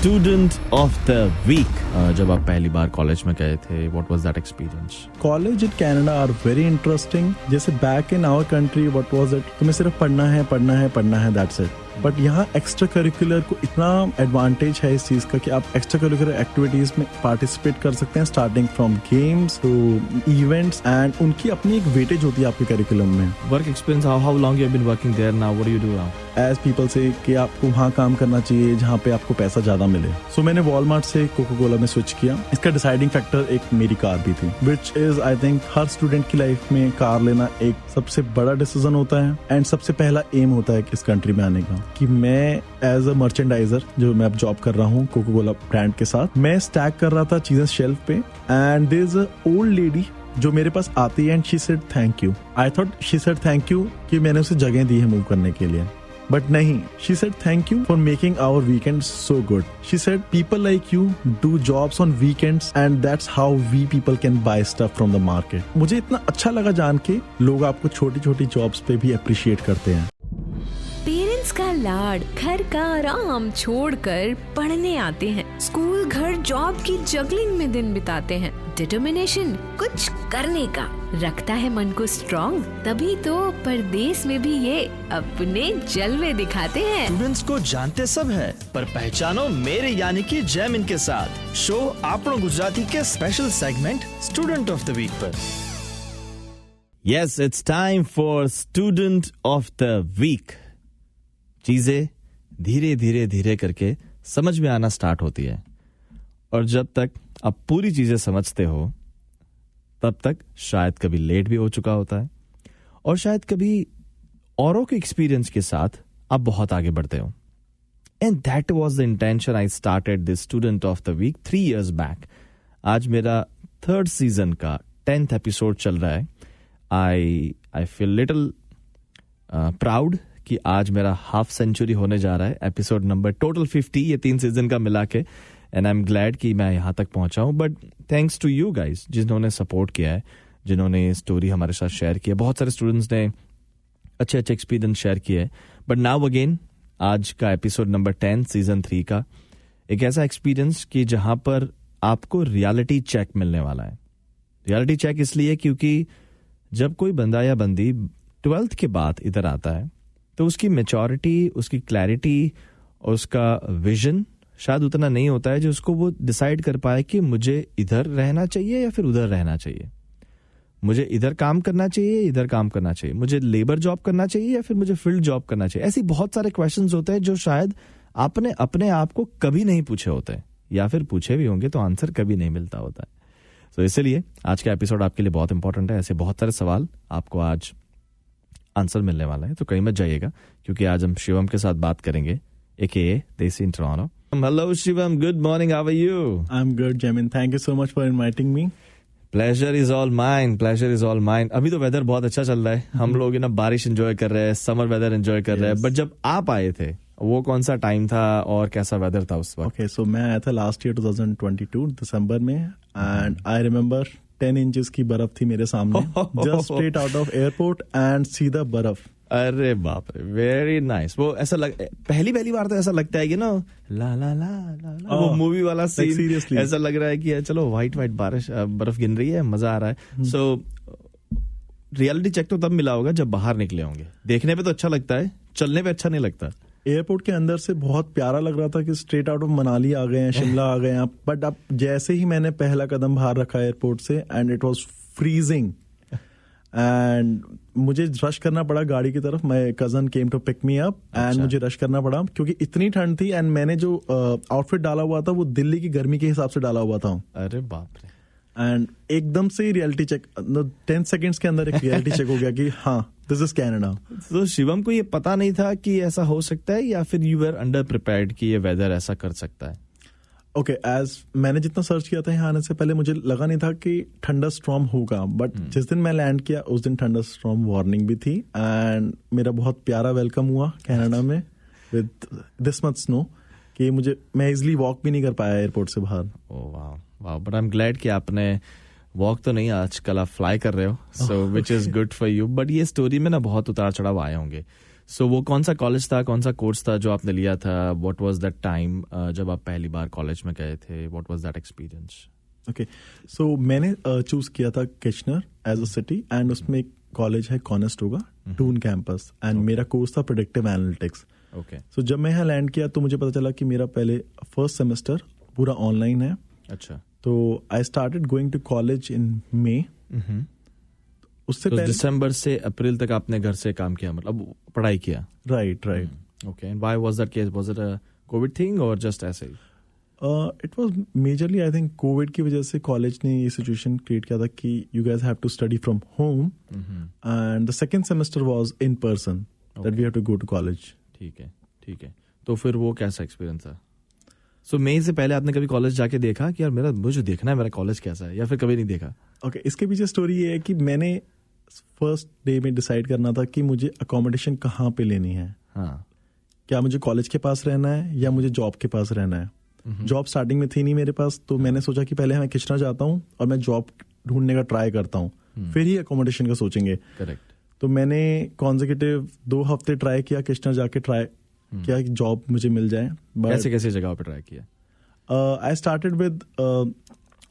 Student of the week. जब आप पहली बार कॉलेज में गए थे, what was that experience? College in Canada are very interesting. जैसे back in our country what was it, तुम्हें सिर्फ पढ़ना है, दैट्स इट। बट यहाँ एक्स्ट्रा करिकुलर को इतना एडवांटेज है इस चीज का कि आप एक्स्ट्रा करिकुलर एक्टिविटीज में पार्टिसिपेट कर सकते हैं, starting from games to events, and उनकी अपनी एक वेटेज होती है आपके करिकुलम में। Work experience, how long you have been working there now, what do you do now? As people say कि आपको वहाँ काम करना चाहिए जहाँ पे आपको पैसा ज्यादा मिले। सो मैंने वॉलमार्ट से कोका कोला में स्विच किया। इसका डिसाइडिंग फैक्टर एक मेरी कार भी थी, which is I think her student की लाइफ में कार लेना एक सबसे बड़ा डिसीजन होता है, एंड सबसे पहला एम होता है इस कंट्री में आने का कि मैं एज अ मर्चेंडाइजर, जो मैं अब जॉब कर रहा हूँ कोका कोला ब्रांड के साथ, मैं स्टैक कर रहा था चीजें शेल्फ पे, and there is a old lady जो मेरे पास आती है and she said thank you. I thought she said thank you कि मैंने उसे जगह दी है मूव करने के लिए, बट नहीं, she said thank you for making our weekends so good. She said people like you do jobs on weekends and that's how we people can buy stuff from the market. मुझे इतना अच्छा लगा जान के लोग आपको छोटी छोटी जॉब्स पे भी अप्रिशिएट करते हैं। पेरेंट्स का लाड, घर का आराम छोड़कर पढ़ने आते हैं, स्कूल घर जॉब की जगलिंग में दिन बिताते हैं। डिटर्मिनेशन कुछ करने का रखता है मन को स्ट्रॉन्ग, तभी तो परदेश में भी ये अपने जलवे दिखाते हैं। स्टूडेंट्स को जानते सब है, पर पहचानो मेरे यानी कि जैमिन के साथ शो आपनो गुजराती के special segment student of the week पर। Yes, it's time for student of the week. चीजें धीरे धीरे धीरे करके समझ में आना स्टार्ट होती है, और जब तक आप पूरी चीजें समझते हो तब तक शायद कभी लेट भी हो चुका होता है, और शायद कभी औरों के एक्सपीरियंस के साथ आप बहुत आगे बढ़ते हो। And that was the intention I started this student of the week 3 years बैक। आज मेरा 3rd सीजन का 10th एपिसोड चल रहा है। आई फील लिटिल प्राउड कि आज मेरा हाफ सेंचुरी होने जा रहा है। एपिसोड नंबर टोटल 50, ये 3 सीजन का मिला के, एंड आई एम ग्लैड कि मैं यहाँ तक पहुंचा हूं। But thanks to you guys जिन्होंने सपोर्ट किया है, जिन्होंने स्टोरी हमारे साथ शेयर की है। बहुत सारे स्टूडेंट्स ने अच्छे अच्छे एक्सपीरियंस शेयर किए हैं। बट नाउ अगेन, आज का एपिसोड नंबर 10 सीजन 3 का एक ऐसा एक्सपीरियंस कि जहां पर आपको रियलिटी चेक मिलने वाला है। रियलिटी चेक इसलिए क्योंकि जब कोई बंदा या बंदी 12th के बाद इधर आता है तो उसकी मैच्योरिटी, उसकी क्लैरिटी और उसका विजन शायद उतना नहीं होता है जो उसको वो डिसाइड कर पाए कि मुझे इधर रहना चाहिए या फिर उधर रहना चाहिए, मुझे इधर काम करना चाहिए, इधर काम करना चाहिए, मुझे लेबर जॉब करना चाहिए या फिर मुझे फील्ड जॉब करना चाहिए। ऐसी बहुत सारे क्वेश्चंस होते हैं जो शायद आपने अपने आप को कभी नहीं पूछे होते, या फिर पूछे भी होंगे तो आंसर कभी नहीं मिलता होता है। तो इसलिए आज का एपिसोड आपके लिए बहुत इंपॉर्टेंट है। ऐसे बहुत सारे सवाल आपको आज आंसर मिलने वाला है, तो कहीं मत जाइएगा, क्योंकि आज हम शिवम के साथ बात करेंगे, AKA desi in Toronto. Hello Shivam, good morning, how are you? I am good Jaimin, thank you so much for inviting me. Pleasure is all mine, pleasure is all mine. अभी तो वेदर बहुत अच्छा चल रहा है, हम लोग ना बारिश एंजॉय कर रहे हैं, समर वेदर एंजॉय कर रहे हैं। बट जब आप आए थे वो कौन सा टाइम था और कैसा वेदर था उस वक्त? ओके, सो मैं आया था लास्ट ईयर 2022 दिसंबर में, एंड आई रिमेम्बर 10 इंचेस की बर्फ थी मेरे सामने, just straight out of airport and सीधा बर्फ। अरे बाप रे, वेरी नाइस। वो ऐसा पहली बार तो ऐसा लगता है कि ना ला ला ला ला, ला वो मूवी वाला सीन, सीरियसली ऐसा लग रहा है कि चलो व्हाइट बारिश, बर्फ गिन रही है, मजा आ रहा है। सो रियलिटी चेक तो तब मिला होगा जब बाहर निकले होंगे। देखने पे तो अच्छा लगता है, चलने पे अच्छा नहीं लगता। एयरपोर्ट के अंदर से बहुत प्यारा लग रहा था कि स्ट्रेट आउट ऑफ मनाली आ गए हैं, शिमला आ गए हैं। बट अब जैसे ही मैंने पहला कदम बाहर रखा एयरपोर्ट से, and it was freezing, and मुझे रश करना पड़ा गाड़ी की तरफ। My cousin came to pick me up, and मुझे रश करना पड़ा क्योंकि इतनी ठंड थी, एंड मैंने जो आउटफिट डाला हुआ था वो दिल्ली की गर्मी के हिसाब से डाला हुआ था। अरे बाप रे, एंड एकदम से रियलिटी चेक, 10 सेकेंड्स के अंदर एक रियलिटी चेक हो गया कि हाँ, दिस इज कनाडा। तो शिवम को ये पता नहीं था कि ऐसा हो सकता है, या फिर यू वर अंडर प्रिपेयर्ड कि ये वेदर ऐसा कर सकता है? ओके, एज मैंने जितना सर्च किया था यहाँ आने से पहले, मुझे लगा नहीं था कि थंडर स्टॉर्म होगा। बट जिस दिन मैं लैंड किया उस दिन थंडर स्टॉर्म वार्निंग भी थी, एंड मेरा बहुत प्यारा वेलकम हुआ कनाडा में विद दिस मच स्नो कि मैं इजिली वॉक भी नहीं कर पाया एयरपोर्ट से बाहर। ओह वाह वाह, बट आई एम ग्लैड कि आपने वॉक तो नहीं, आजकल आप फ्लाई कर रहे हो, so which is good for you. But ये स्टोरी में ना बहुत उतार चढ़ाव आए होंगे, सो वो कौन सा कॉलेज था, कौन सा कोर्स था जो आपने लिया था? व्हाट वाज दैट टाइम जब आप पहली बार कॉलेज में गए थे? What was that experience? Okay, so मैंने चूज किया था Kitchener as a city, and उसमें एक कॉलेज है कॉनेस्टोगा टून कैंपस, एंड मेरा कोर्स था प्रेडिक्टिव एनालिटिक्स. ओके. सो जब मैं यहाँ लैंड किया तो मुझे पता चला कि मेरा पहले फर्स्ट सेमेस्टर पूरा ऑनलाइन है. अच्छा. तो I started going to college in May. उससे पहले दिसंबर से अप्रैल तक आपने घर से काम किया, मतलब पढ़ाई किया? Right. Okay. And why was that case? Was it a covid thing और जस्ट ऐसे ही? It was majorly I think covid की वजह से कॉलेज ने ये सिचुएशन क्रिएट किया था कि you guys have to study from home, and the second semester was in person, that we have to go to college. ठीक है. तो फिर वो कैसा एक्सपीरियंस था? सो मई से पहले आपने कभी कॉलेज जाके देखा कि यार मुझे देखना है मेरा कॉलेज कैसा है, या फिर कभी नहीं देखा? ओके, इसके पीछे स्टोरी ये है कि मैंने फर्स्ट डे में डिसाइड करना था कि मुझे अकोमोडेशन कहाँ पे लेनी है. हाँ. क्या मुझे कॉलेज के पास रहना है या मुझे जॉब के पास रहना है. जॉब स्टार्टिंग में थी नहीं मेरे पास, तो मैंने सोचा कि पहले मैं किचना जाता हूँ और मैं जॉब ढूंढने का ट्राई करता हूँ, फिर ही अकोमोडेशन का सोचेंगे. करेक्ट. तो मैंने कॉन्जिक्यूटिव 2 हफ्ते ट्राई किया, किचना जाके ट्राई किया कि जॉब मुझे मिल जाए. कैसे जगह पे ट्राई किया? I started with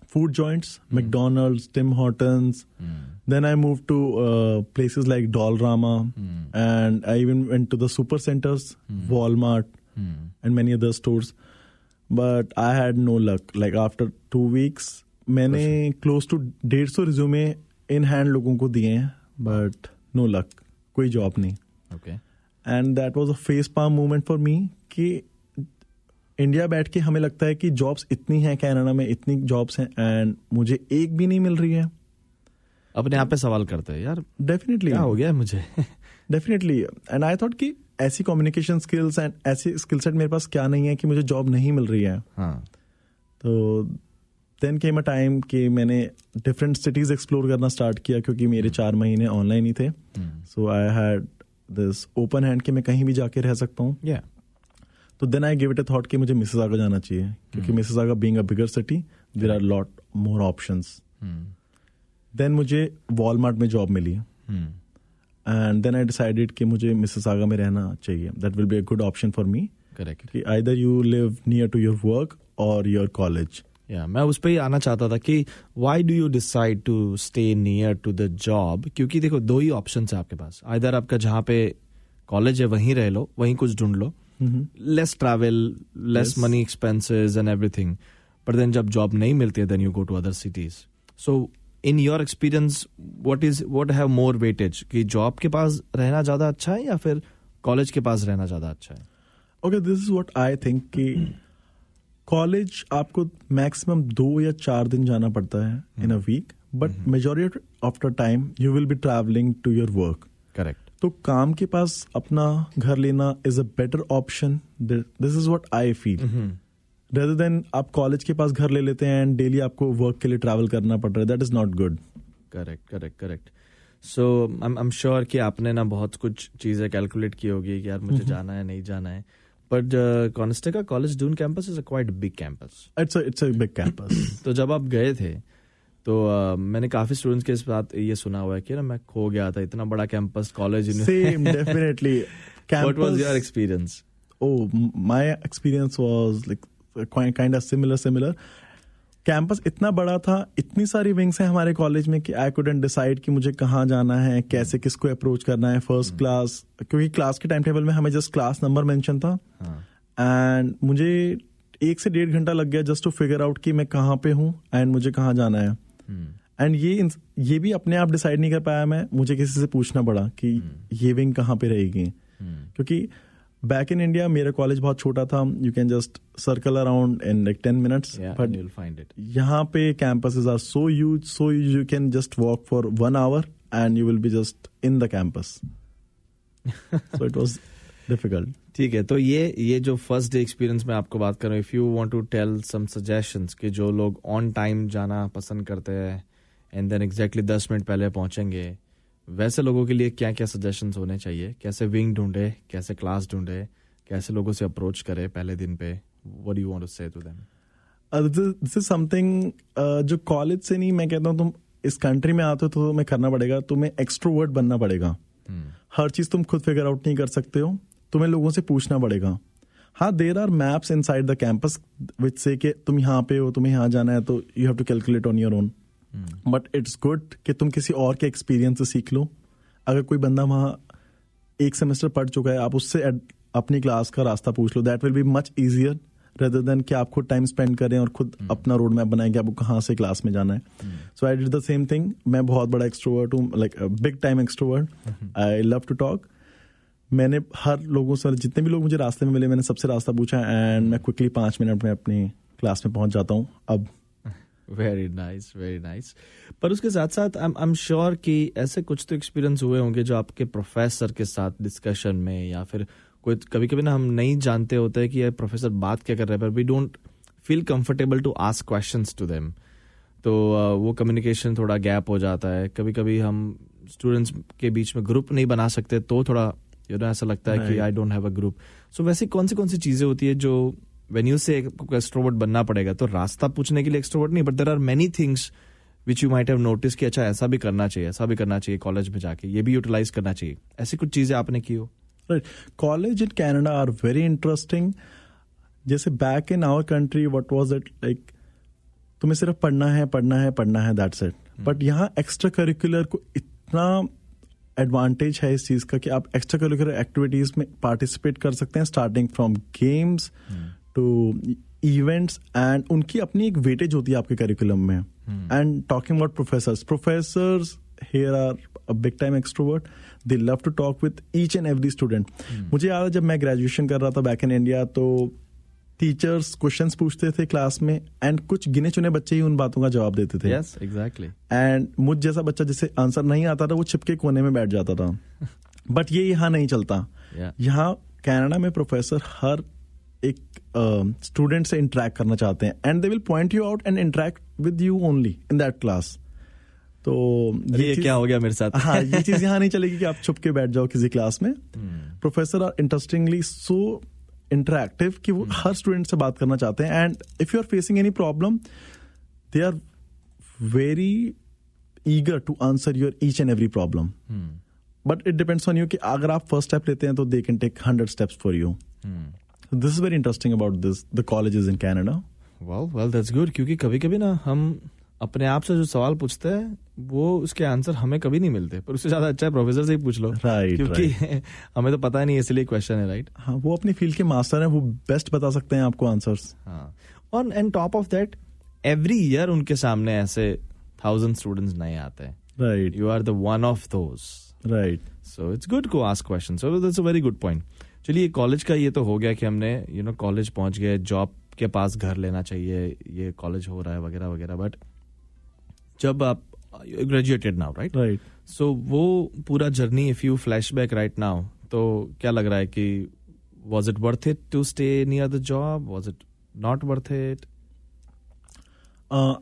food joints, McDonald's, Tim Hortons. Then I moved to places like Dollarama, and I even went to the super centers, Walmart, and many other stores. But I had no luck. Like after 2 weeks, मैंने close to 150 resume in hand लोगों को दिए हैं, but no luck. कोई job नहीं. Okay. And that was a face palm moment for me कि India बैठ के हमें लगता है कि जॉब्स इतनी हैं, कनाडा में इतनी जॉब्स हैं, एंड मुझे एक भी नहीं मिल रही है. अपने आप पे सवाल करते हैं यार, डेफिनेटली क्या हो गया मुझे. डेफिनेटली. एंड आई थॉट कि ऐसी कम्युनिकेशन स्किल्स एंड ऐसी स्किल सेट मेरे पास क्या नहीं है कि मुझे जॉब नहीं मिल रही है. हाँ. तो देन केम अ टाइम कि मैंने डिफरेंट सिटीज एक्सप्लोर करना स्टार्ट किया, क्योंकि मेरे 4 महीने ऑनलाइन ही थे. So I had this open hand कि मैं कहीं भी जाके रह सकता हूँ. तो then I give it a thought कि मुझे मिसिसागा जाना चाहिए, क्योंकि Mississauga being a bigger city there are lot more options. Then मुझे वॉलमार्ट में जॉब मिली, एंड देन आई डिसाइडेड कि मुझे मिसिसागा में रहना चाहिए. That will be a good option for me. Correct. कि either you live near to your work और योर कॉलेज. मैं उस पर ही आना चाहता था कि why do you decide to stay near to the job? क्योंकि देखो 2 ही ऑप्शन है आपके पास. आइदर आपका जहाँ पे कॉलेज है वहीं रह लो, वहीं कुछ ढूंढ लो, less travel, less money expenses and everything. But then जब job नहीं मिलती है, then you go to other cities. So in your experience, what have more weightage? कि job के पास रहना ज्यादा अच्छा है या फिर college के पास रहना ज्यादा अच्छा है? Okay, this is what I think कि college आपको maximum 2 या 4 दिन जाना पड़ता है in a week, but majority of the time you will be traveling to your work. Correct. तो काम के पास अपना घर लेना is a better option. This is what I feel, rather than आप कॉलेज के पास घर ले लेते हैं एंड डेली आपको वर्क के लिए ट्रैवल करना पड़ रहा है. That is not good. Correct. So I am sure कि आपने ना बहुत कुछ चीजें कैलकुलेट की होगी कि यार मुझे जाना है नहीं जाना है. But Conestoga college Doon campus is a quite big campus. It's a big campus. तो जब आप गए थे तो मैंने काफी स्टूडेंट्स के साथ ये सुना हुआ है कि ना मैं खो गया था, इतना बड़ा campus college. Same definitely. What was your experience? Oh, my experience was like kind of similar. Campus इतना बड़ा था, इतनी सारी विंग्स हैं हमारे कॉलेज में कि आई कुडंट डिसाइड कि मुझे कहाँ जाना है, कैसे किसको अप्रोच करना है. फर्स्ट क्लास, क्योंकि क्लास के टाइम टेबल में हमें जस्ट क्लास नंबर मेंशन था, एंड मुझे 1 से 1.5 घंटा लग गया जस्ट टू फिगर आउट कि मैं कहाँ पे हूँ एंड मुझे कहाँ जाना है. एंड ये भी अपने आप डिसाइड नहीं कर पाया मैं, मुझे किसी से पूछना पड़ा कि ये विंग कहाँ पे रहेगी. क्योंकि बैक इन इंडिया मेरा कॉलेज बहुत छोटा था, you can just circle around in like 10 minutes, but यहाँ पे campuses are so huge you can just walk for 1 hour and you will be just in the campus. So it was difficult. ठीक है. तो ये जो first day experience में आपको बात कर रहा हूँ, if you want to tell some suggestions कि जो लोग ऑन टाइम जाना पसंद करते हैं एंड देन एग्जैक्टली 10 मिनट पहले पहुंचेंगे, वैसे लोगों के लिए क्या क्या सजेशंस होने चाहिए? कैसे विंग ढूंढे, कैसे क्लास ढूंढे, कैसे लोगों से अप्रोच करे पहले दिन पे? What do you want to say to them? This is something जो कॉलेज से नहीं, मैं कहता हूँ तुम इस कंट्री में आते हो तो तुम्हें करना पड़ेगा, तुम्हें एक्सट्रोवर्ट बनना पड़ेगा. हर चीज तुम खुद फिगर आउट नहीं कर सकते हो, तुम्हें लोगों से पूछना पड़ेगा. हाँ, there are maps inside the campus which से कि तुम यहाँ पे हो, तुम्हें यहाँ जाना है, तो you have to calculate on your own. But it's good कि तुम किसी और के एक्सपीरियंस से सीख लो. अगर कोई बंदा वहाँ एक सेमेस्टर पढ़ चुका है, आप उससे अपनी क्लास का रास्ता पूछ लो. That will be much easier rather than कि आप खुद टाइम स्पेंड करें और खुद अपना रोड मैप बनाएं कि आपको कहाँ से क्लास में जाना है. So I did the same thing. मैं बहुत बड़ा एक्सट्रोवर्ट हूँ, like big time extrovert. I love to talk. मैंने हर लोगों से, जितने भी लोग मुझे रास्ते में मिले, मैंने सबसे रास्ता पूछा एंड मैं क्विकली 5 मिनट में अपनी क्लास में पहुंच जाता हूँ अब. Very nice, very nice. पर उसके साथ साथ आई एम श्योर कि ऐसे कुछ तो एक्सपीरियंस हुए होंगे जो आपके प्रोफेसर के साथ डिस्कशन में, या फिर कोई कभी कभी ना हम नहीं जानते होते हैं कि ये प्रोफेसर बात क्या कर रहे हैं, पर we don't feel comfortable to ask questions to them. तो वो कम्युनिकेशन थोड़ा गैप हो जाता है. कभी कभी हम स्टूडेंट्स के बीच में ग्रुप नहीं बना सकते, तो थोड़ा ऐसा लगता है कि I don't have a group. So वैसे कौन सी चीजें होती है जो व्हेन यू से एक्सट्रोवर्ट बनना पड़ेगा, तो रास्ता पूछने के लिए एक्सट्रोवर्ट नहीं, but there are many things which you might have notice कि अच्छा ऐसा भी करना चाहिए, ऐसा भी करना चाहिए कॉलेज में जाके, ये भी यूटिलाइज करना चाहिए. ऐसी कुछ चीजें आपने की हो? Right. College in Canada are very interesting. जैसे back in our country what was it like, तुम्हें सिर्फ पढ़ना है, दैट्स इट. बट यहाँ एक्स्ट्रा करिकुलर को इतना एडवांटेज है इस चीज का कि आप एक्स्ट्रा करिकुलर एक्टिविटीज में पार्टिसिपेट कर सकते हैं, starting from games to events, and उनकी अपनी एक वेटेज होती है आपके करिकुलम में. And talking about professors here are a big time extrovert. They love to talk with each and every student. मुझे याद है जब मैं ग्रेजुएशन कर रहा था बैक इन इंडिया, तो टीचर्स क्वेश्चंस पूछते थे क्लास में एंड कुछ गिने चुने बच्चे ही उन बातों का जवाब देते थे. Yes, exactly. एंड मुझ जैसा बच्चा जिसे आंसर नहीं आता था, वो छिपके कोने में बैठ जाता था. बट ये यहाँ नहीं चलता. यहाँ कनाडा में प्रोफेसर हर एक स्टूडेंट से इंटरेक्ट करना चाहते हैं, and they will point you out and interact with you only in that class. तो ये क्या हो गया मेरे साथ? हाँ, ये चीज यहाँ नहीं चलेगी कि आप छुप के बैठ जाओ किसी क्लास में. Professor are interestingly so interactive कि वो हर स्टूडेंट से बात करना चाहते हैं. And if you are facing any problem, they are very eager to answer your each and every problem. But it depends on you कि अगर आप फर्स्ट स्टेप लेते हैं तो they can take 100 steps for you. This is very interesting about this the colleges in Canada. Well that's good. क्योंकि कभी कभी ना हम अपने आप से जो सवाल पूछते हैं वो उसके आंसर हमें कभी नहीं मिलते, पर उससे ज्यादा अच्छा है प्रोफेसर से ही पूछ लो. राइट. क्योंकि हमें तो पता नहीं, इसलिए क्वेश्चन है. राइट. हाँ, वो अपनी फील्ड के मास्टर हैं, वो बेस्ट बता सकते हैं आपको आंसर्स. हाँ. और and top of that, every year उनके सामने ऐसे 1000 स्टूडेंट्स नए आते हैं. Right. You are the one of those. Right. So it's good to ask question. So that's a very good point. चलिए, कॉलेज का ये तो हो गया कि हमने कॉलेज पहुंच गए, जॉब के पास घर लेना चाहिए, ये कॉलेज हो रहा है वगैरह वगैरह. बट जब आप ग्रेजुएटेड नाउ, राइट, सो वो पूरा journey, if you flashback right now, तो क्या लग रहा है कि was it worth it to stay near the job, was it not worth it?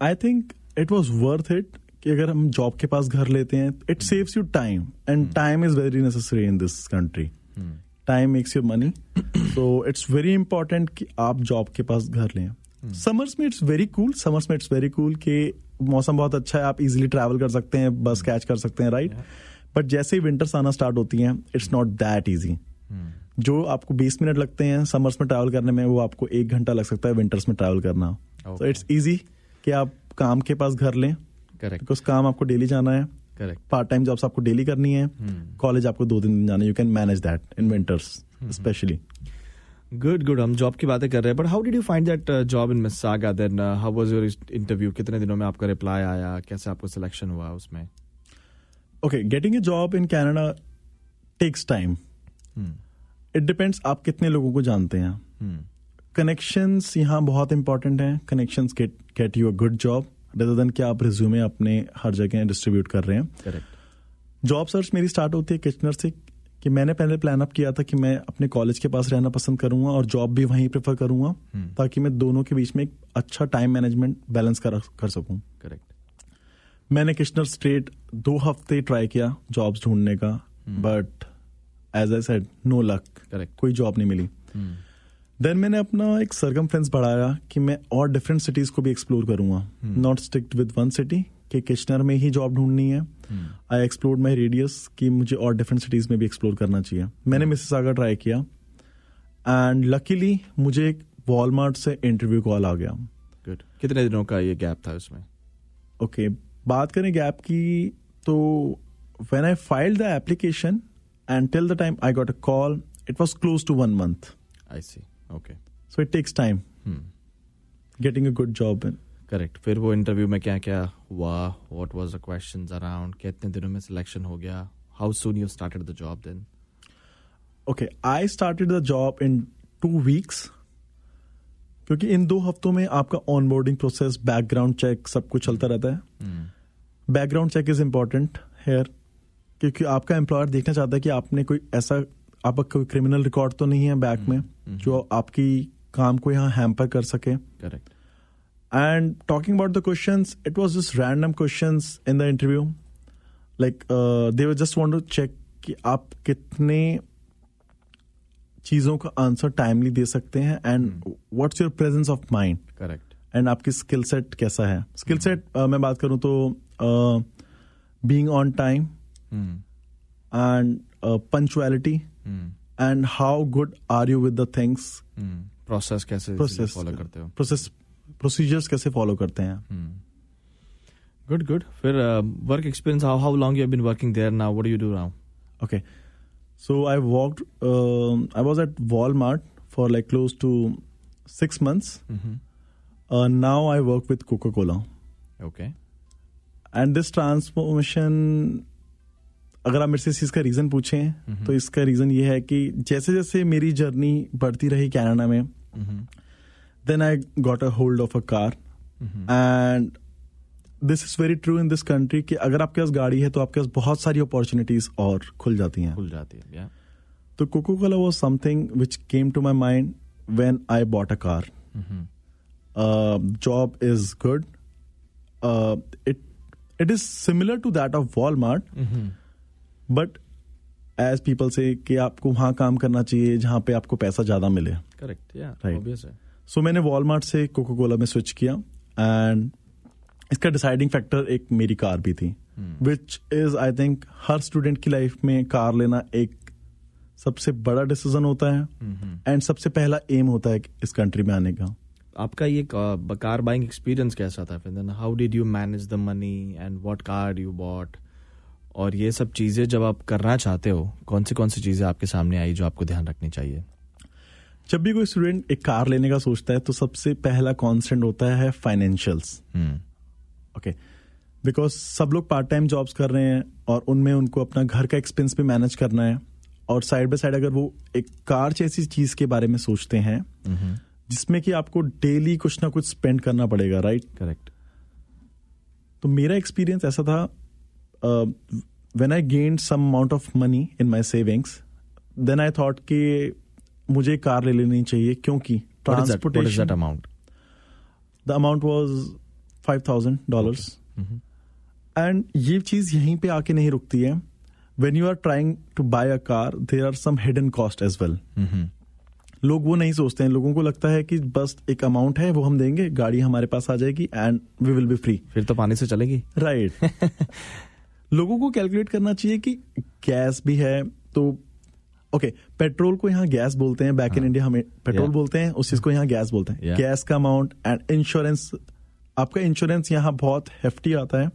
I think it was worth it कि अगर हम जॉब के पास घर लेते हैं, it saves you time, and time is very necessary in this country. Time makes your money, so it's very important कि आप जॉब के पास घर लें. समर्स में इट्स वेरी कूल कि मौसम बहुत अच्छा है, आप इजीली ट्रैवल कर सकते हैं, बस कैच कर सकते हैं, राइट. बट जैसे ही विंटर्स आना स्टार्ट होती हैं, इट्स नॉट दैट इजी. जो आपको 20 मिनट लगते हैं समर्स में ट्रैवल करने में, वो आपको 1 घंटा लग सकता है विंटर्स में ट्रैवल करना. तो इट्स इजी कि आप काम के पास घर लें. करेक्ट. बिकॉज काम आपको डेली जाना है. करेक्ट. पार्ट टाइम जॉब्स आपको डेली करनी है. कॉलेज आपको 2 दिन जाना है. You can manage that in winters specially. Good. हम जॉब की बातें कर रहे हैं, but how did you find that job in Mississauga? Then how was your interview? कितने दिनों में आपका रिप्लाई आया? कैसे आपको सिलेक्शन हुआ उसमें? Okay, getting a job in Canada takes time. It depends आप कितने लोगों को जानते हैं. कनेक्शंस यहाँ बहुत इंपॉर्टेंट हैं. Connections get you a good job rather than कि आप रिज्यूमे अपने हर जगह डिस्ट्रीब्यूट कर रहे हैं. करेक्ट. जॉब सर्च मेरी स्टार्ट होती है किचनर से, कि मैंने पहले प्लान अप किया था कि मैं अपने कॉलेज के पास रहना पसंद करूंगा और जॉब भी वहीं प्रेफर करूंगा, ताकि मैं दोनों के बीच में एक अच्छा टाइम मैनेजमेंट बैलेंस कर सकूं. करेक्ट. मैंने किचनर स्ट्रेट 2 हफ्ते ट्राई किया जॉब्स ढूंढने का, but as I said no luck. Correct. कोई जॉब नहीं मिली. देन मैंने अपना एक सरकमफ्रेंस बढ़ाया कि मैं और डिफरेंट सिटीज को भी एक्सप्लोर करूंगा, not sticked with one city, कि किचनर में ही जॉब ढूंढनी है। आई एक्सप्लोर्ड माई रेडियस कि मुझे और डिफरेंट सिटीज में भी एक्सप्लोर करना चाहिए। मैंने मिसिसागा ट्राई किया एंड लकीली मुझे एक वॉलमार्ट से इंटरव्यू कॉल आ गया। गुड। कितने दिनों का ये गैप था उसमें? ओके, बात करें गैप की तो when I filed the application and till the time I got a call it was close to 1 month। I see. Okay. So it takes time getting a good job. Correct. फिर वो interview में क्या क्या हुआ? What was the questions around? कितने दिनों में selection हो गया? How soon you started the job then? Okay, I started the job in 2 weeks क्योंकि इन 2 हफ्तों में आपका ऑनबोर्डिंग प्रोसेस, बैकग्राउंड चेक, सब कुछ चलता रहता है। Background check is important here क्योंकि आपका एम्प्लॉयर देखना चाहता है कि आपने कोई ऐसा, आपका कोई क्रिमिनल रिकॉर्ड तो नहीं है बैक में जो आपकी काम को यहाँ हैम्पर कर सके। Correct. And talking about the questions, it was just random questions in the interview. Like they were just want to check कि आप कितने चीजों का आंसर टाइमली दे सकते हैं and what's your presence of mind. Correct. And आपकी skill set कैसा है। स्किल सेट मैं बात करूं तो being on time and punctuality and how good are you with the things. Process कैसे फॉलो करते हो? प्रोसीजर्स कैसे फॉलो करते हैं। Good good. फिर work experience, how long you have been working there now? What do you do now? Okay, so I was at Walmart for like close to 6 months. Now I work with Coca-Cola. Okay. And this transformation, अगर आप मेरे से इस चीज का reason पूछें तो इसका रीजन ये है कि जैसे जैसे मेरी जर्नी बढ़ती रही कनाडा में, then I got a hold of a car. And this is very true in this country कि अगर आपके पास गाड़ी है तो आपके पास बहुत सारी अपॉर्चुनिटीज और खुल जाती हैं। yeah. तो Coca-Cola was something which came to my mind when I bought a car. Job is good. It is similar to that of Walmart, but as people say कि आपको वहाँ काम करना चाहिए जहाँ पे आपको पैसा ज्यादा मिले। करेक्ट। Right. ऑब्वियस है। सो मैंने वॉलमार्ट से कोका-कोला में स्विच किया एंड इसका डिसाइडिंग फैक्टर एक मेरी कार भी थी, which is I think her student की लाइफ में कार लेना एक सबसे बड़ा डिसीजन होता है एंड सबसे पहला एम होता है इस कंट्री में आने का। आपका ये कार बाइंग एक्सपीरियंस कैसा था? फिर how did you manage the money and what car you bought? और ये सब चीजें जब आप करना चाहते हो, कौन सी चीजें आपके सामने आई जो आपको ध्यान रखनी चाहिए? जब भी कोई स्टूडेंट एक कार लेने का सोचता है तो सबसे पहला कॉन्स्टेंट होता है फाइनेंशियल्स। ओके, बिकॉज सब लोग पार्ट टाइम जॉब्स कर रहे हैं और उनमें उनको अपना घर का एक्सपेंस भी मैनेज करना है और साइड बाय साइड अगर वो एक कार जैसी चीज के बारे में सोचते हैं जिसमें कि आपको डेली कुछ ना कुछ स्पेंड करना पड़ेगा, राइट? करेक्ट। तो मेरा एक्सपीरियंस ऐसा था, when I gained some amount of money in my savings, then I thought कि मुझे कार ले लेनी चाहिए क्योंकि transportation. Amount? The amount was $5,000 and ये चीज यहीं पे आके नहीं रुकती है। When you are trying to buy a car there are some hidden cost as well. लोग वो नहीं सोचते हैं, लोगों को लगता है कि बस एक अमाउंट है वो हम देंगे, गाड़ी हमारे पास आ जाएगी and we will be free. फिर तो पानी से चलेगी, राइट। लोगों को कैलकुलेट करना चाहिए कि गैस भी है तो ओके, पेट्रोल को यहाँ गैस बोलते हैं, बैक इन इंडिया हमें पेट्रोल बोलते हैं, उस चीज को यहाँ गैस बोलते हैं। गैस का अमाउंट एंड इंश्योरेंस, आपका इंश्योरेंस यहाँ बहुत हेफ्टी आता है,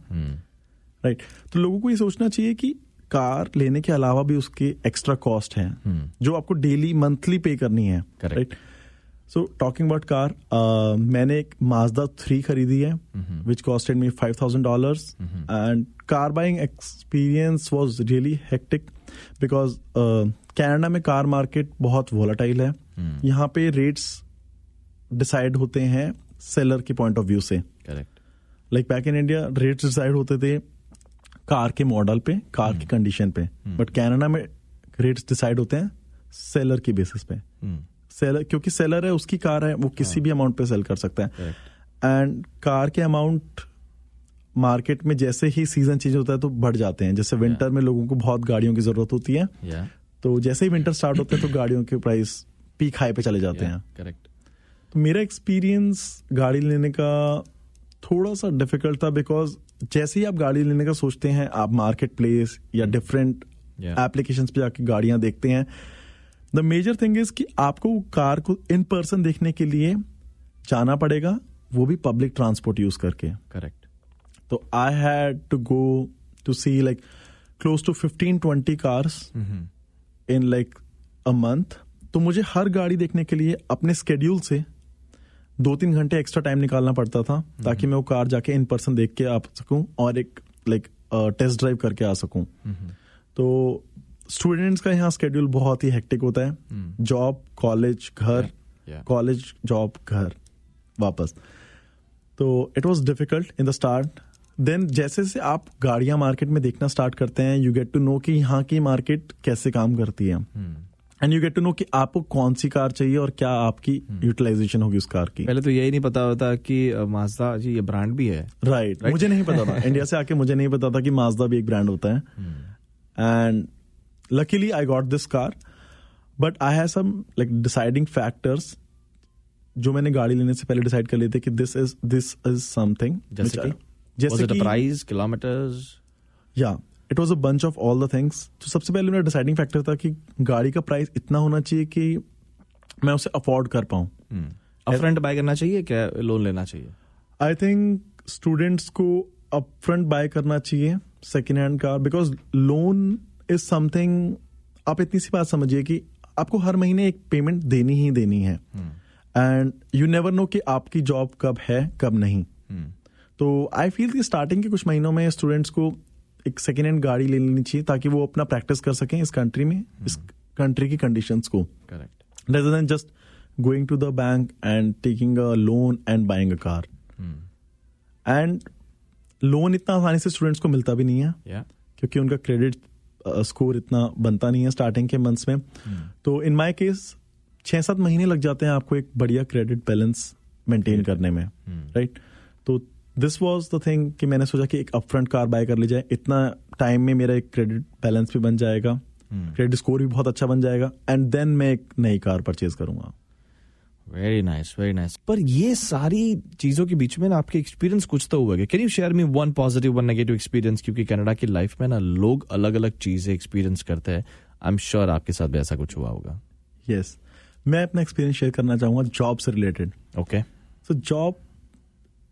राइट? तो लोगों को ये सोचना चाहिए कि कार लेने के अलावा भी उसके एक्स्ट्रा कॉस्ट है जो आपको डेली मंथली पे करनी है, right? So talking about car, मैंने एक Mazda 3 खरीदी है which costed me $5,000 and car buying experience was really hectic because Canada में कार मार्केट बहुत वोलाटाइल है। यहाँ पे रेट्स डिसाइड होते हैं सेलर के पॉइंट ऑफ व्यू से। Correct. Like back in India rates decide होते थे कार के मॉडल पे, कार की कंडीशन पे, बट कनाडा में रेट्स डिसाइड होते हैं सेलर की बेसिस पे। सेलर, क्योंकि सेलर है, उसकी कार है, वो किसी भी अमाउंट पे सेल कर सकता है एंड कार के अमाउंट मार्केट में जैसे ही सीजन चेंज होता है तो बढ़ जाते हैं। जैसे विंटर में लोगों को बहुत गाड़ियों की जरूरत होती है, तो जैसे ही विंटर स्टार्ट होते हैं तो गाड़ियों के प्राइस पीक हाई पे चले जाते हैं। करेक्ट। तो मेरा एक्सपीरियंस गाड़ी लेने का थोड़ा सा डिफिकल्ट था बिकॉज जैसे ही आप गाड़ी लेने का सोचते हैं, आप मार्केट प्लेस या डिफरेंट एप्लीकेशंस पे जाके गाड़ियां देखते हैं, द मेजर थिंग इज कि आपको कार को इन पर्सन देखने के लिए जाना पड़ेगा, वो भी पब्लिक ट्रांसपोर्ट यूज करके। करेक्ट। तो I had to go to see like close to 15-20 cars in like a month. तो मुझे हर गाड़ी देखने के लिए अपने स्केड्यूल से 2-3 घंटे एक्स्ट्रा टाइम निकालना पड़ता था, ताकि मैं वो कार जाके इन पर्सन देख के आ सकूं और एक लाइक टेस्ट ड्राइव करके आ सकूं। तो स्टूडेंट्स का यहाँ स्केड्यूल बहुत ही हेक्टिक होता है, जॉब कॉलेज घर, कॉलेज जॉब घर वापस। तो it was difficult in the start. Then जैसे से आप गाड़ियां मार्केट में देखना स्टार्ट करते हैं, यू गेट टू नो कि यहाँ की मार्केट कैसे काम करती है, and you get to know कि आपको कौन सी कार चाहिए और क्या आपकी यूटिलाइजेशन होगी उस कार की। पहले तो यही नहीं पता होता कि माज़दा जी ये ब्रांड भी है। राइट। मुझे नहीं पता था, इंडिया से आके मुझे नहीं पता था कि माज़दा भी एक ब्रांड होता है। And luckily I got this car, but I have some like deciding factors जो मैंने गाड़ी लेने से पहले डिसाइड कर लिए थे कि दिस इज समथिंग। जैसे कि प्राइस, किलोमीटर्स, या it was a bunch of all the things. तो सबसे पहले मेरा डिसाइडिंग फैक्टर था कि गाड़ी का प्राइस इतना होना चाहिए कि मैं उसे अफोर्ड कर पाऊं। अपफ्रंट बाय करना चाहिए क्या लोन लेना चाहिए? आई थिंक स्टूडेंट्स को अपफ्रंट बाय करना चाहिए second hand car, because loan is something, आप इतनी सी बात समझिए कि आपको हर महीने एक पेमेंट देनी ही देनी है, एंड यू नेवर नो कि आपकी जॉब कब है कब नहीं। तो आई फील कि स्टार्टिंग के कुछ महीनों में स्टूडेंट्स को एक सेकेंड हैंड गाड़ी ले लेनी चाहिए, ताकि वो अपना प्रैक्टिस कर सकें इस कंट्री में, इस कंट्री की कंडीशंस को। Correct. Rather than just going to the bank and taking a loan and buying a car. And loan इतना आसानी से स्टूडेंट्स को मिलता भी नहीं है, क्योंकि उनका क्रेडिट स्कोर इतना बनता नहीं है स्टार्टिंग के मंथ्स में। तो इन माई केस 6-7 महीने लग जाते हैं आपको एक बढ़िया क्रेडिट बैलेंस मेंटेन करने में, राइट। तो दिस वॉज द थिंग कि मैंने सोचा कि एक अपफ्रंट कार बाय कर ली जाए, इतना टाइम में मेरा एक क्रेडिट बैलेंस भी बन जाएगा, क्रेडिट स्कोर भी बहुत अच्छा बन जाएगा, एंड देन मैं एक नई कार परचेज करूंगा। Very nice, very nice. पर ये सारी चीजों के बीच में ना आपके एक्सपीरियंस कुछ तो हुआ। Can you share me one positive one negative experience? क्योंकि कनाडा की लाइफ में ना लोग अलग अलग चीजें एक्सपीरियंस करते हैं। आई एम श्योर आपके साथ भी ऐसा कुछ हुआ होगा। यस, मैं अपना एक्सपीरियंस शेयर करना चाहूंगा जॉब से रिलेटेड। ओके। सो जॉब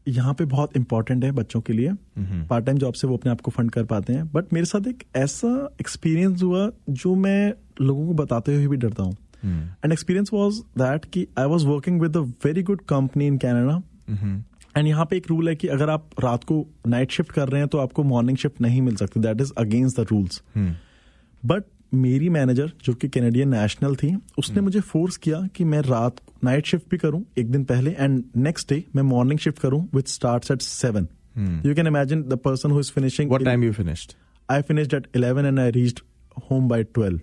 यहाँ पे बहुत इंपॉर्टेंट है बच्चों के लिए। पार्ट टाइम जॉब से वो अपने आप को फंड कर पाते हैं, बट मेरे साथ एक ऐसा एक्सपीरियंस हुआ जो मैं लोगों को बताते हुए भी डरता हूँ। एंड एक्सपीरियंस वाज दैट कि I was working with a very good company in Canada, and यहाँ पे एक रूल है कि अगर आप रात को नाइट शिफ्ट कर रहे हैं तो आपको मॉर्निंग शिफ्ट नहीं मिल सकती, that is against the rules. But मेरी मैनेजर जो कि कैनेडियन नेशनल थी, उसने मुझे फोर्स किया कि मैं रात नाइट शिफ्ट भी करूं एक दिन पहले, एंड नेक्स्ट डे मैं मॉर्निंग शिफ्ट करूं which starts at 7। You can imagine the person who is finishing. What time you finished? I finished at 11 and I reached home by 12।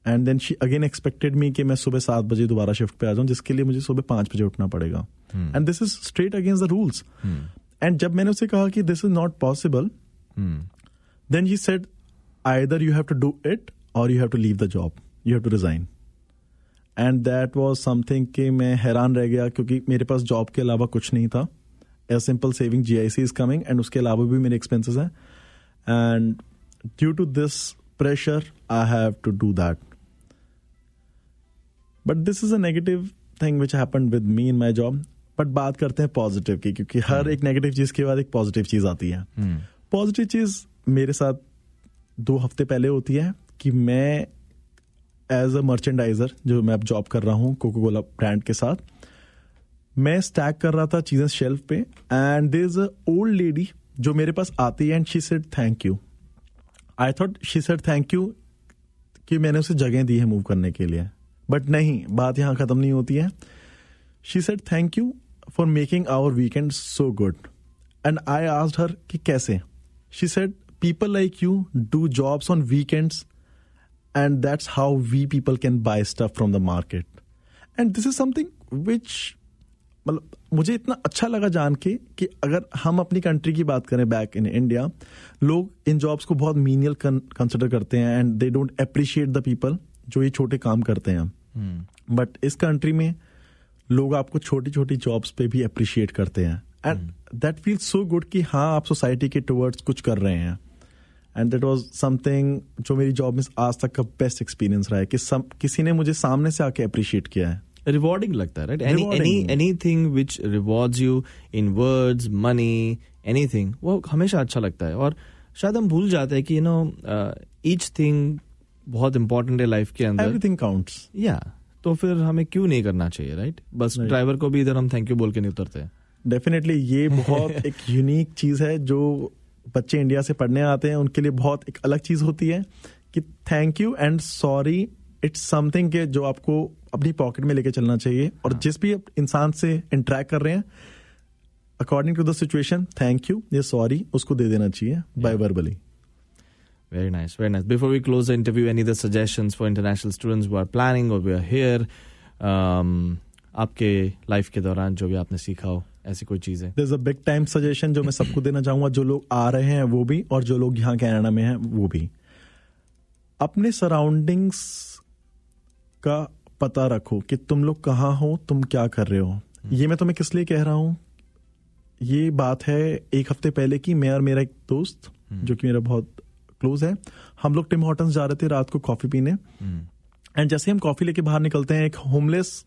And then she again expected me कि मैं सुबह 7 बजे दोबारा shift पे आ जाऊं, जिसके लिए मुझे सुबह 5 बजे उठना पड़ेगा, and this is straight against the rules. And जब मैंने उसे कहा कि this is not possible, then she said either you have to do it or you have to leave the job, you have to resign. And that was something कि मैं हैरान रह गया, क्योंकि मेरे पास जॉब के अलावा कुछ नहीं था। A simple saving GIC is coming, and उसके अलावा भी मेरे expenses हैं, and due to this pressure I have to do that. But this is a negative thing which happened with me in my job. But बात करते हैं positive की, क्योंकि हर एक नेगेटिव चीज के बाद एक पॉजिटिव चीज आती है। पॉजिटिव चीज मेरे साथ 2 हफ्ते पहले होती है कि मैं एज अ मर्चेंडाइजर, जो मैं अब जॉब कर रहा हूँ कोको कोला ब्रांड के साथ, मैं स्टैक कर रहा था चीजें शेल्फ पे, and there is a old lady जो मेरे पास आती है, and she said thank you. I thought she said thank you कि मैंने उसे जगह दी है मूव करने के लिए, बट नहीं, बात यहाँ खत्म नहीं होती है। She said thank you for making our weekend so good, and I asked her कि कैसे। She said people like you do jobs on weekends, and that's how we people can buy stuff from the market. And this is something which मतलब मुझे इतना अच्छा लगा जान के कि अगर हम अपनी कंट्री की बात करें बैक इन इंडिया, लोग इन जॉब्स को बहुत मीनियल कंसिडर करते हैं, and they don't appreciate the people जो ये छोटे काम करते हैं। बट इस कंट्री में लोग आपको छोटी छोटी जॉब्स पे भी अप्रिशिएट करते हैं, and that feels so good कि हाँ आप सोसाइटी के टुवर्ड्स कुछ कर रहे हैं. एंड दैट वाज समथिंग जो मेरी जॉब में आज तक का बेस्ट एक्सपीरियंस रहा है कि किसी ने मुझे सामने से आके अप्रिशिएट किया है. रिवॉर्डिंग लगता है, right? Anything which rewards you in words, money, anything, वो हमेशा अच्छा लगता है. और शायद हम भूल जाते हैं कि ईच थिंग बहुत इंपॉर्टेंट है लाइफ के अंदर. Everything counts. या तो फिर हमें क्यों नहीं करना चाहिए, राइट? बस ड्राइवर को भी इधर हम थैंक यू बोल के नहीं उतरते हैं. डेफिनेटली ये बहुत एक यूनिक चीज है जो बच्चे इंडिया से पढ़ने आते हैं उनके लिए बहुत एक अलग चीज होती है कि thank you and sorry it's something के जो आपको अपनी पॉकेट में लेके चलना चाहिए. और जिस भी इंसान से इंटरेक्ट कर रहे हैं according to the situation thank you या सॉरी उसको दे देना चाहिए by verbally. Very nice, very nice. Before we close the interview, any other suggestions for international students who are planning or we are here? आपके life के दौरान जो भी आपने सीखा हो, ऐसी कोई चीज है? There's a big time suggestion जो मैं सबको देना चाहूंगा, जो लोग आ रहे हैं वो भी और जो लोग यहाँ कनाडा में हैं वो भी. अपने सराउंडिंग्स का पता रखो कि तुम लोग कहाँ हो, तुम क्या कर रहे हो. ये मैं तुम्हें किस लिए कह रहा हूँ, ये बात है एक हफ्ते पहले की. मैं और मेरा एक दोस्त जो कि मेरा बहुत क्लोज है, हम लोग टिम हॉर्टन्स जा रहे थे रात को कॉफी पीने. एंड जैसे हम कॉफी लेके बाहर निकलते हैं एक होमलेस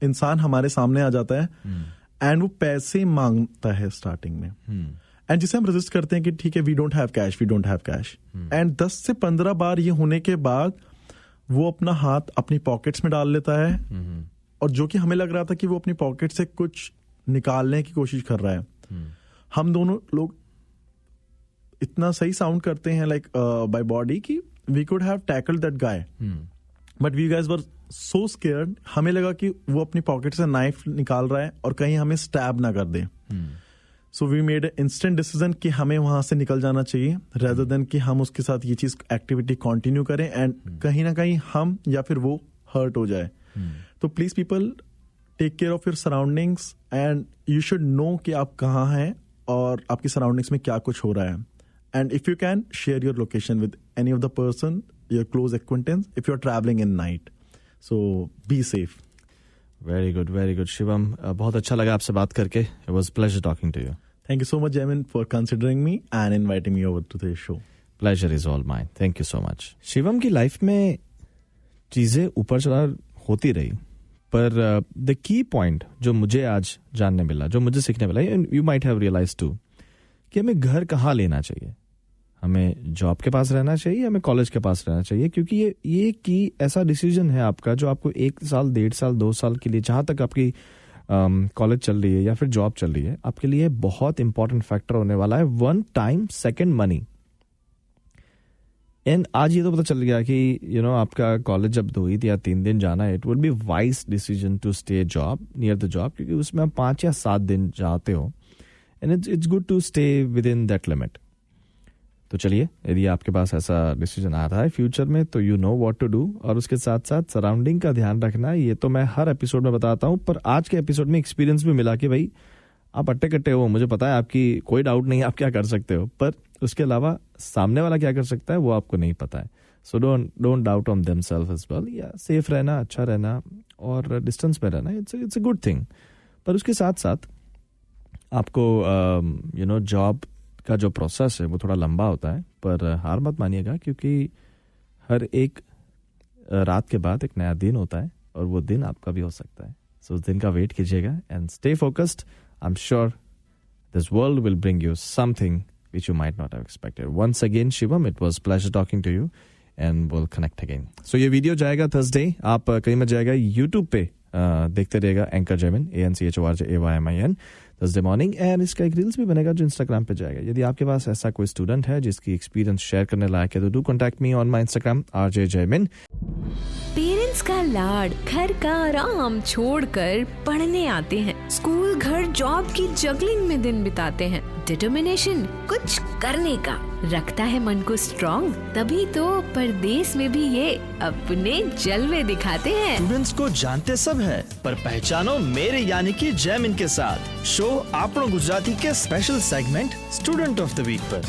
इंसान हमारे सामने आ जाता है एंड वो पैसे मांगता है स्टार्टिंग में. एंड जिसे हम रेजिस्ट करते हैं कि ठीक है we don't have cash, we don't have cash. And 10 से 15 बार ये होने के बाद वो अपना हाथ अपनी पॉकेट्स में डाल लेता है और जो कि हमें लग रहा था कि वो अपनी पॉकेट से कुछ निकालने की कोशिश कर रहा है. हम दोनों लोग इतना सही साउंड करते हैं लाइक बाय बॉडी कि we could have tackled that guy, but we guys were so scared. हमें लगा कि वो अपनी पॉकेट से नाइफ निकाल रहा है और कहीं हमें स्टैब ना कर दे. So we made instant decision कि हमें वहां से निकल जाना चाहिए रेदर देन कि हम उसके साथ ये चीज एक्टिविटी कंटिन्यू करें एंड कहीं ना कहीं हम या फिर वो हर्ट हो जाए. तो please people take care of your surroundings and you should know कि आप कहाँ हैं और आपकी सराउंडिंग्स में क्या कुछ हो रहा है. And if you can, share your location with any of the person, your close acquaintance, if you're traveling in night. So, be safe. Very good, very good. Shivam, बहुत अच्छा लगा आपसे बात करके. It was a pleasure talking to you. Thank you so much, Jamin, for considering me and inviting me over to the show. Pleasure is all mine. Thank you so much. Shivam की life में चीजें ऊपर चढ़ा होती रही, पर the key point जो मुझे आज जानने मिला, जो मुझे सीखने मिला, and you might have realized too, कि हमें घर कहाँ लेना चाहिए. हमें जॉब के पास रहना चाहिए, हमें कॉलेज के पास रहना चाहिए, क्योंकि ये कि ऐसा डिसीजन है आपका जो आपको 1 साल, 1.5 साल, 2 साल के लिए, जहां तक आपकी कॉलेज चल रही है या फिर जॉब चल रही है, आपके लिए बहुत इंपॉर्टेंट फैक्टर होने वाला है. 1 टाइम, सेकंड मनी. एंड आज ये तो पता चल गया कि आपका कॉलेज जब 2 या 3 दिन जाना है, it would be wise decision to stay job near the job, क्योंकि उसमें आप 5 या 7 दिन जाते हो and it's good to stay within that limit. तो चलिए, यदि आपके पास ऐसा डिसीजन आ रहा है फ्यूचर में, तो you know what to do. और उसके साथ साथ सराउंडिंग का ध्यान रखना. ये तो मैं हर एपिसोड में बताता हूँ, पर आज के एपिसोड में एक्सपीरियंस भी मिला कि भाई आप अट्टे कट्टे हो, मुझे पता है, आपकी कोई डाउट नहीं है आप क्या कर सकते हो, पर उसके अलावा सामने वाला क्या कर सकता है वो आपको नहीं पता है. So don't doubt on themselves as well. या सेफ रहना, अच्छा रहना और डिस्टेंस में रहना, इट्स अ गुड थिंग. पर उसके साथ साथ आपको जॉब का जो प्रोसेस है वो थोड़ा लंबा होता है, पर हार मत मानिएगा, क्योंकि हर एक रात के बाद एक नया दिन होता है और वो दिन आपका भी हो सकता है. सो उस दिन का वेट कीजिएगा and stay focused. I am sure this world will bring you something which you might not have expected. Once again, Shivam, it was pleasure talking to you and we'll connect again. So ये video जाएगा Thursday, आप कहीं मत जाएगा, YouTube पे देखते रहिएगा anchor Jaimin, ANCHORJAYMIN, Thursday morning. And इसका एक रील्स भी बनेगा जो इंस्टाग्राम पे जाएगा. यदि आपके पास ऐसा कोई स्टूडेंट है जिसकी एक्सपीरियंस शेयर करने लायक है, तो do contact me on my Instagram RJ parents का लाड, घर का आराम छोड़कर पढ़ने आते हैं. स्कूल, घर, जॉब की जगलिंग में दिन बिताते हैं. डिटर्मिनेशन, कुछ करने का, रखता है मन को स्ट्रॉन्ग. तभी तो परदेश में भी ये अपने जलवे दिखाते हैं. स्टूडेंट्स को जानते सब है, पर पहचानो मेरे यानी कि जैमिन के साथ. शो આપણો ગુજરાતી के special segment student of the week पर.